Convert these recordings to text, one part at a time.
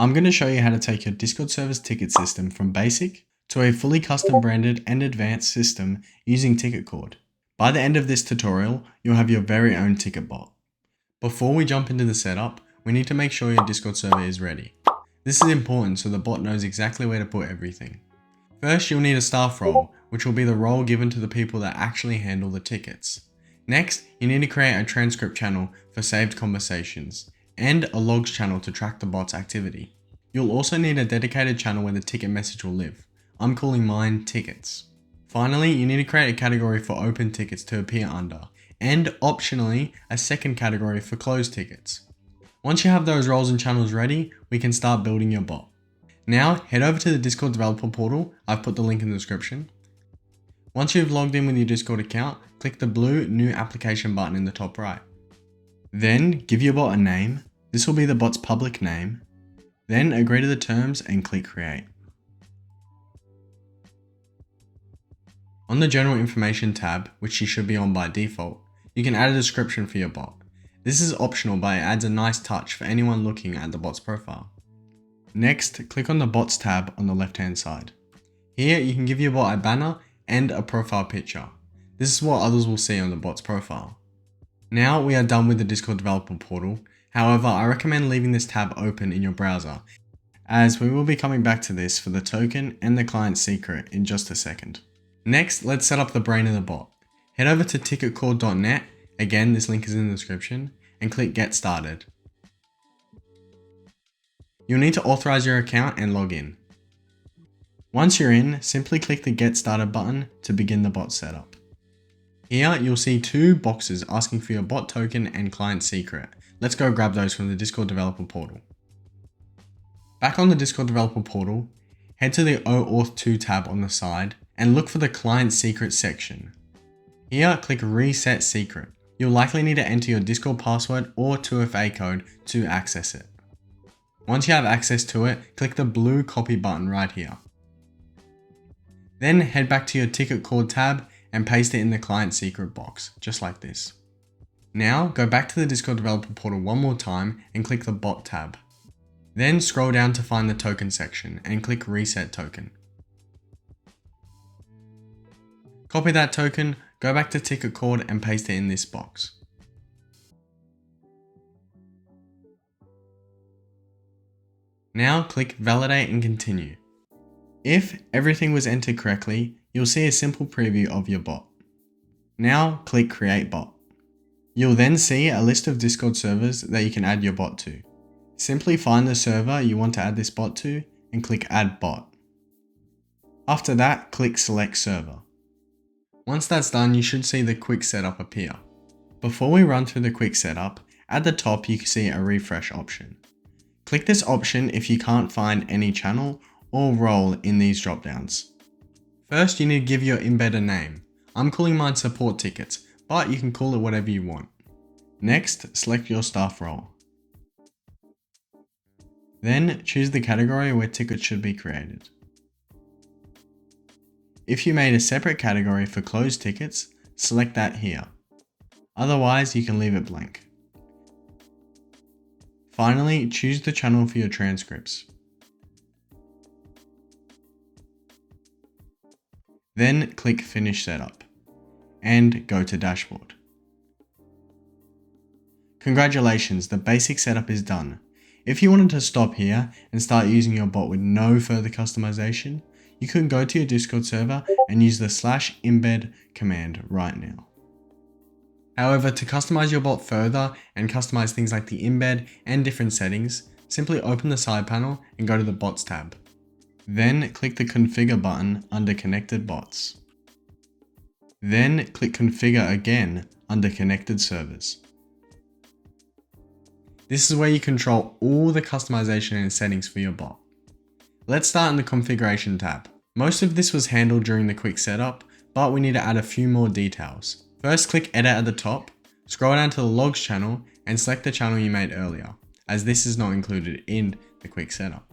I'm going to show you how to take your Discord server's ticket system from basic to a fully custom branded and advanced system using TicketCord. By the end of this tutorial, you'll have your very own ticket bot. Before we jump into the setup, we need to make sure your Discord server is ready. This is important so the bot knows exactly where to put everything. First, you'll need a staff role, which will be the role given to the people that actually handle the tickets. Next, you need to create a transcript channel for saved conversations, and a logs channel to track the bot's activity. You'll also need a dedicated channel where the ticket message will live. I'm calling mine tickets. Finally, you need to create a category for open tickets to appear under, and optionally, a second category for closed tickets. Once you have those roles and channels ready, we can start building your bot. Now, head over to the Discord developer portal. I've put the link in the description. Once you've logged in with your Discord account, click the blue New Application button in the top right. Then, give your bot a name. This will be the bot's public name. Then, agree to the terms and click Create. On the General Information tab, which you should be on by default, you can add a description for your bot. This is optional, but it adds a nice touch for anyone looking at the bot's profile. Next, click on the Bots tab on the left-hand side. Here, you can give your bot a banner and a profile picture. This is what others will see on the bot's profile. Now we are done with the Discord developer portal. However, I recommend leaving this tab open in your browser, as we will be coming back to this for the token and the client secret in just a second. Next, let's set up the brain of the bot. Head over to TicketCord.net, again this link is in the description, and click Get Started. You'll need to authorize your account and log in. Once you're in, simply click the Get Started button to begin the bot setup. Here, you'll see two boxes asking for your bot token and client secret. Let's go grab those from the Discord developer portal. Back on the Discord developer portal, head to the OAuth 2 tab on the side and look for the client secret section. Here, click Reset Secret. You'll likely need to enter your Discord password or 2FA code to access it. Once you have access to it, click the blue copy button right here. Then head back to your TicketCord tab and paste it in the client secret box, just like this. Now go back to the Discord developer portal one more time and click the bot tab. Then scroll down to find the token section and click Reset Token. Copy that token, go back to TicketCord and paste it in this box. Now click Validate and Continue. If everything was entered correctly, you'll see a simple preview of your bot. Now click Create Bot. You'll then see a list of Discord servers that you can add your bot to. Simply find the server you want to add this bot to and click Add Bot. After that, click Select Server. Once that's done, you should see the Quick Setup appear. Before we run through the Quick Setup, at the top you can see a refresh option. Click this option if you can't find any channel or role in these dropdowns. First, you need to give your embed a name. I'm calling mine Support Tickets, but you can call it whatever you want. Next, select your staff role. Then, choose the category where tickets should be created. If you made a separate category for closed tickets, select that here. Otherwise, you can leave it blank. Finally, choose the channel for your transcripts. Then click Finish Setup and go to Dashboard. Congratulations, the basic setup is done. If you wanted to stop here and start using your bot with no further customization, you can go to your Discord server and use the /embed command right now. However, to customize your bot further and customize things like the embed and different settings, simply open the side panel and go to the Bots tab. Then click the Configure button under Connected Bots. Then click Configure again under Connected Servers. This is where you control all the customization and settings for your bot. Let's start in the Configuration tab. Most of this was handled during the quick setup, but we need to add a few more details. First, click Edit at the top, scroll down to the Logs channel and select the channel you made earlier, as this is not included in the quick setup.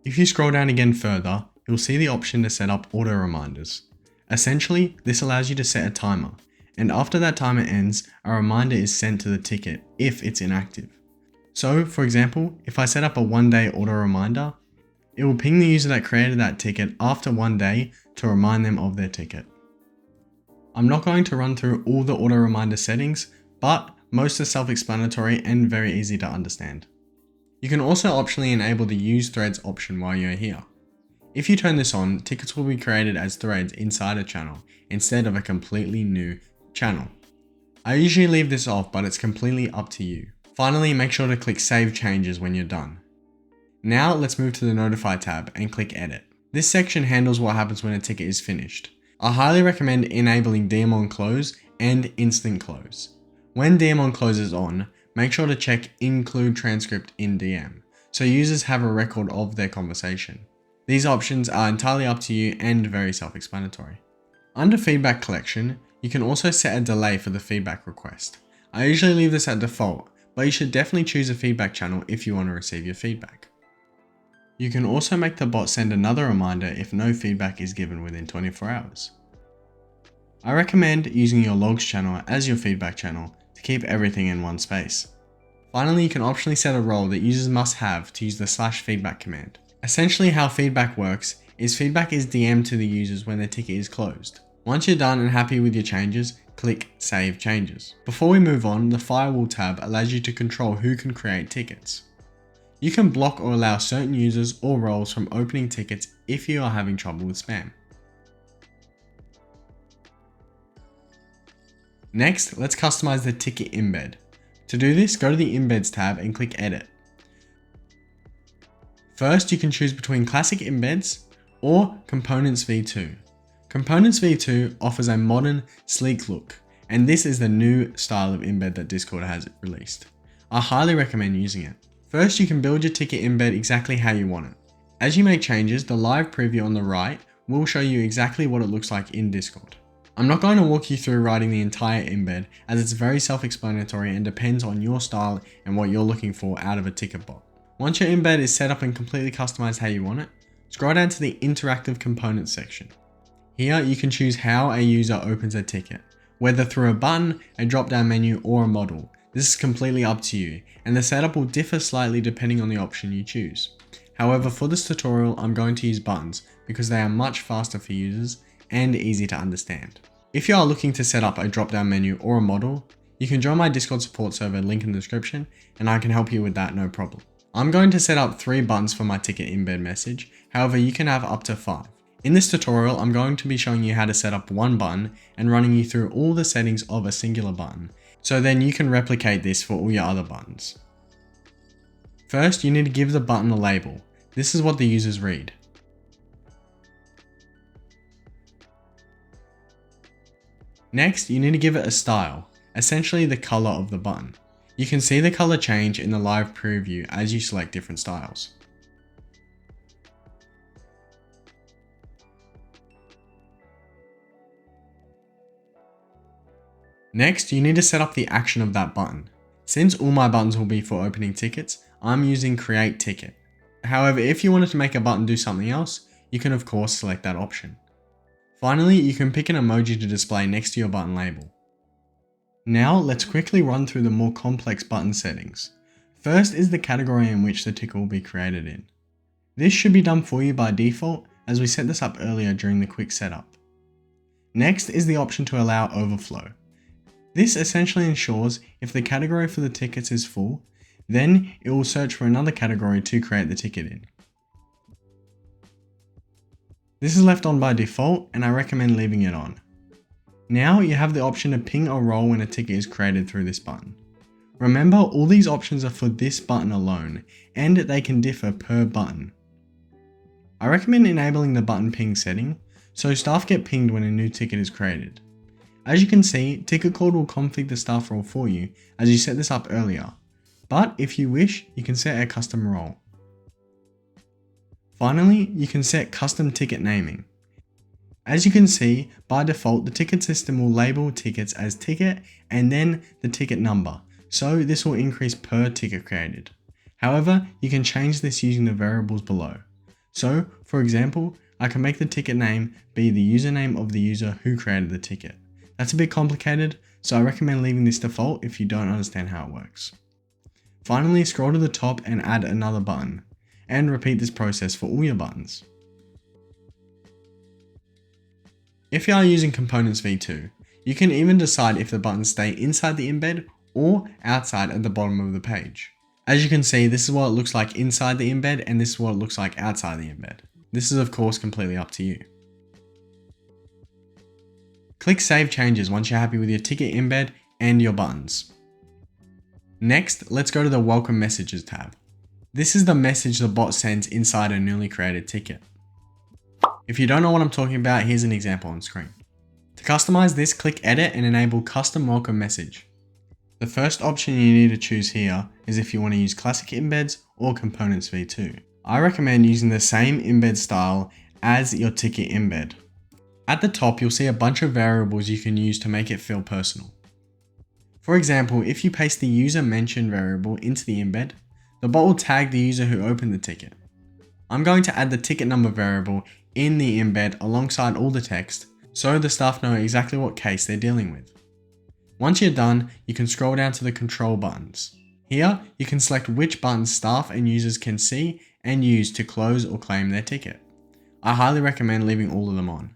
If you scroll down again further, you'll see the option to set up auto reminders. Essentially, this allows you to set a timer, and after that timer ends, a reminder is sent to the ticket if it's inactive. So, for example, if I set up a 1-day auto reminder, it will ping the user that created that ticket after 1 day to remind them of their ticket. I'm not going to run through all the auto reminder settings, but most are self-explanatory and very easy to understand. You can also optionally enable the Use Threads option while you're here. If you turn this on, tickets will be created as threads inside a channel instead of a completely new channel. I usually leave this off, but it's completely up to you. Finally, make sure to click Save Changes when you're done. Now let's move to the Notify tab and click Edit. This section handles what happens when a ticket is finished. I highly recommend enabling DM on close and instant close. When DM on close is on, make sure to check Include Transcript in DM, so users have a record of their conversation. These options are entirely up to you and very self-explanatory. Under Feedback Collection, you can also set a delay for the feedback request. I usually leave this at default, but you should definitely choose a feedback channel if you want to receive your feedback. You can also make the bot send another reminder if no feedback is given within 24 hours. I recommend using your logs channel as your feedback channel to keep everything in one space. Finally, you can optionally set a role that users must have to use the /feedback command. Essentially how feedback works is feedback is DM'd to the users when their ticket is closed. Once you're done and happy with your changes, click Save Changes. Before we move on, the Firewall tab allows you to control who can create tickets. You can block or allow certain users or roles from opening tickets if you are having trouble with spam. Next, let's customize the ticket embed. To do this, go to the Embeds tab and click Edit. First, you can choose between Classic Embeds or Components v2. Components v2 offers a modern, sleek look, and this is the new style of embed that Discord has released. I highly recommend using it. First, you can build your ticket embed exactly how you want it. As you make changes, the live preview on the right will show you exactly what it looks like in Discord. I'm not going to walk you through writing the entire embed as it's very self-explanatory and depends on your style and what you're looking for out of a ticket bot. Once your embed is set up and completely customized how you want it, scroll down to the Interactive Components section. Here you can choose how a user opens a ticket, whether through a button, a drop-down menu, or a modal. This is completely up to you, and the setup will differ slightly depending on the option you choose. However, for this tutorial, I'm going to use buttons because they are much faster for users and easy to understand. If you are looking to set up a drop-down menu or a modal, you can join my Discord support server, link in the description, and I can help you with that no problem. I'm going to set up 3 buttons for my ticket embed message, however you can have up to 5. In this tutorial, I'm going to be showing you how to set up one button and running you through all the settings of a singular button, so then you can replicate this for all your other buttons. First, you need to give the button a label. This is what the users read. Next, you need to give it a style, essentially the color of the button. You can see the color change in the live preview as you select different styles. Next, you need to set up the action of that button. Since all my buttons will be for opening tickets, I'm using Create Ticket. However, if you wanted to make a button do something else, you can of course select that option. Finally, you can pick an emoji to display next to your button label. Now, let's quickly run through the more complex button settings. First is the category in which the ticket will be created in. This should be done for you by default, as we set this up earlier during the quick setup. Next is the option to allow overflow. This essentially ensures if the category for the tickets is full, then it will search for another category to create the ticket in. This is left on by default, and I recommend leaving it on. Now you have the option to ping a role when a ticket is created through this button. Remember, all these options are for this button alone, and they can differ per button. I recommend enabling the button ping setting, so staff get pinged when a new ticket is created. As you can see, TicketCord will config the staff role for you as you set this up earlier, but if you wish, you can set a custom role. Finally, you can set custom ticket naming. As you can see, by default, the ticket system will label tickets as ticket and then the ticket number, so this will increase per ticket created. However, you can change this using the variables below. So, for example, I can make the ticket name be the username of the user who created the ticket. That's a bit complicated, so I recommend leaving this default if you don't understand how it works. Finally, scroll to the top and add another button, and repeat this process for all your buttons. If you are using Components v2, you can even decide if the buttons stay inside the embed or outside at the bottom of the page. As you can see, this is what it looks like inside the embed, and this is what it looks like outside the embed. This is of course completely up to you. Click Save Changes once you're happy with your ticket embed and your buttons. Next, let's go to the Welcome Messages tab. This is the message the bot sends inside a newly created ticket. If you don't know what I'm talking about, here's an example on screen. To customize this, click Edit and enable Custom Welcome Message. The first option you need to choose here is if you want to use Classic Embeds or Components v2. I recommend using the same embed style as your ticket embed. At the top, you'll see a bunch of variables you can use to make it feel personal. For example, if you paste the user mentioned variable into the embed, the bot will tag the user who opened the ticket. I'm going to add the ticket number variable in the embed alongside all the text, so the staff know exactly what case they're dealing with. Once you're done, you can scroll down to the control buttons. Here, you can select which buttons staff and users can see and use to close or claim their ticket. I highly recommend leaving all of them on.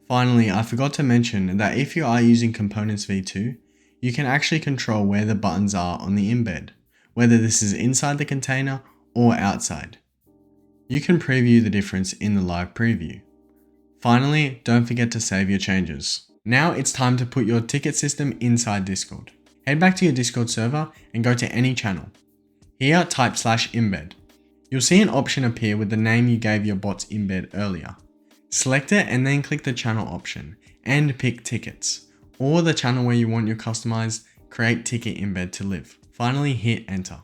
Finally, I forgot to mention that if you are using Components v2, you can actually control where the buttons are on the embed, whether this is inside the container or outside. You can preview the difference in the live preview. Finally, don't forget to save your changes. Now it's time to put your ticket system inside Discord. Head back to your Discord server and go to any channel. Here, type /embed. You'll see an option appear with the name you gave your bot's embed earlier. Select it and then click the channel option and pick tickets, or the channel where you want your customized create ticket embed to live. Finally, hit enter.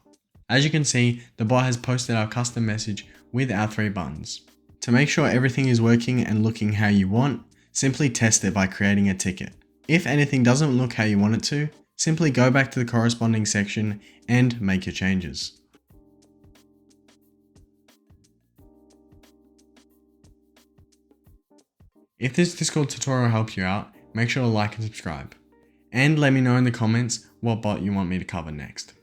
As you can see, the bot has posted our custom message with our 3 buttons. To make sure everything is working and looking how you want, simply test it by creating a ticket. If anything doesn't look how you want it to, simply go back to the corresponding section and make your changes. If this Discord tutorial helped you out, make sure to like and subscribe. And let me know in the comments what bot you want me to cover next.